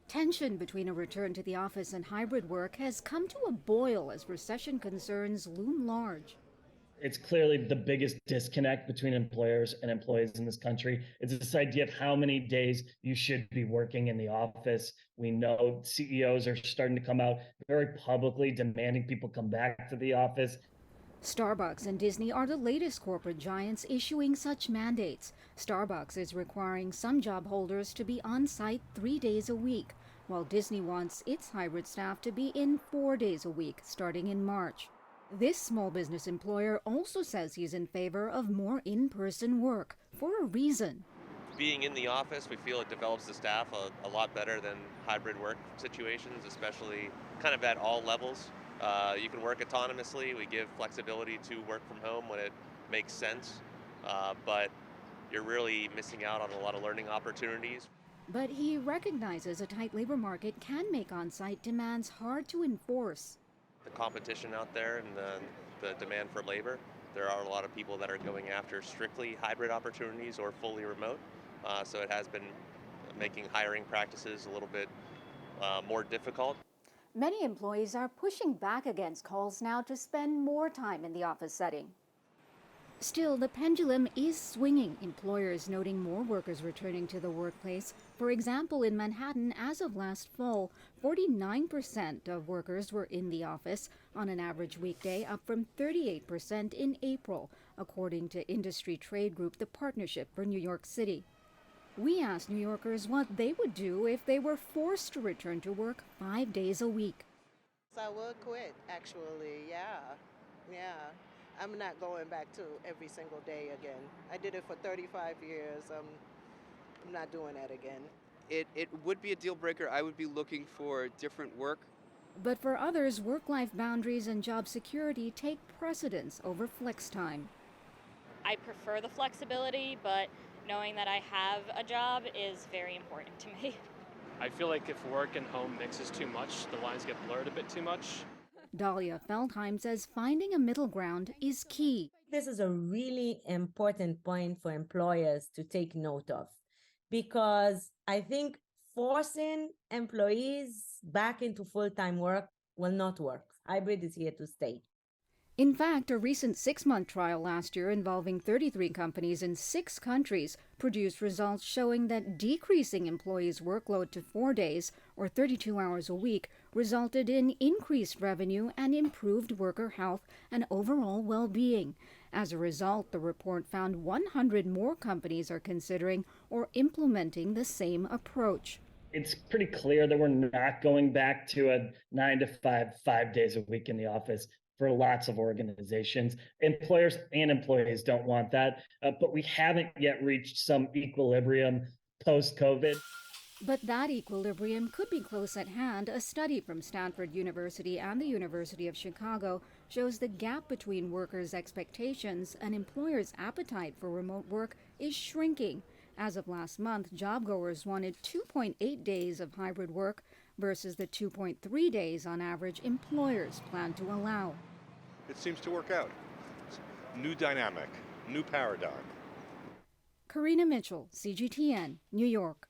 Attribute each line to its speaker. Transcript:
Speaker 1: Tension between a return to the office and hybrid work has come to a boil as recession concerns loom large.
Speaker 2: It's clearly the biggest disconnect between employers and employees in this country. It's this idea of how many days you should be working in the office. We know CEOs are starting to come out very publicly demanding people come back to the office.
Speaker 1: Starbucks and Disney are the latest corporate giants issuing such mandates. Starbucks is requiring some job holders to be on site 3 days a week, while Disney wants its hybrid staff to be in 4 days a week starting in March. This small business employer also says he's in favor of more in-person work for a reason.
Speaker 3: Being in the office, we feel it develops the staff a lot better than hybrid work situations, especially kind of at all levels. You can work autonomously. We give flexibility to work from home when it makes sense, but you're really missing out on a lot of learning opportunities.
Speaker 1: But he recognizes a tight labor market can make on-site demands hard to enforce.
Speaker 3: The competition out there and the demand for labor, there are a lot of people that are going after strictly hybrid opportunities or fully remote. So it has been making hiring practices a little bit more difficult.
Speaker 1: Many employees are pushing back against calls now to spend more time in the office setting. Still, the pendulum is swinging, employers noting more workers returning to the workplace. For example, in Manhattan, as of last fall, 49% of workers were in the office on an average weekday, up from 38% in April, according to industry trade group the Partnership for New York City. We asked New Yorkers what they would do if they were forced to return to work 5 days a week.
Speaker 4: I would quit, actually, yeah. I'm not going back to every single day again. I did it for 35 years. I'm not doing that again.
Speaker 5: It would be a deal breaker. I would be looking for different work.
Speaker 1: But for others, work-life boundaries and job security take precedence over flex time.
Speaker 6: I prefer the flexibility, but knowing that I have a job is very important to me.
Speaker 7: I feel like if work and home mixes too much, the lines get blurred a bit too much.
Speaker 1: DALIA FELDHEIM says finding a middle ground is key.
Speaker 8: This is a really important point for employers to take note of, because I think forcing employees back into full-time work will not work. Hybrid is here to stay.
Speaker 1: In fact, a recent 6-month trial last year involving 33 companies in 6 countries produced results showing that decreasing employees' workload to 4 days, or 32 hours a week, resulted in increased revenue and improved worker health and overall well-being. As a result, the report found 100 more companies are considering or implementing the same approach.
Speaker 2: It's pretty clear that we're not going back to a 9 to 5 days a week in the office for lots of organizations. Employers and employees don't want that, but we haven't yet reached some equilibrium post-COVID.
Speaker 1: But that equilibrium could be close at hand. A study from Stanford University and the University of Chicago shows the gap between workers' expectations and employers' appetite for remote work is shrinking. As of last month, job-goers wanted 2.8 days of hybrid work versus the 2.3 days on average employers plan to allow.
Speaker 9: It seems to work out. New dynamic, new paradigm.
Speaker 1: KARINA Mitchell, CGTN, New York.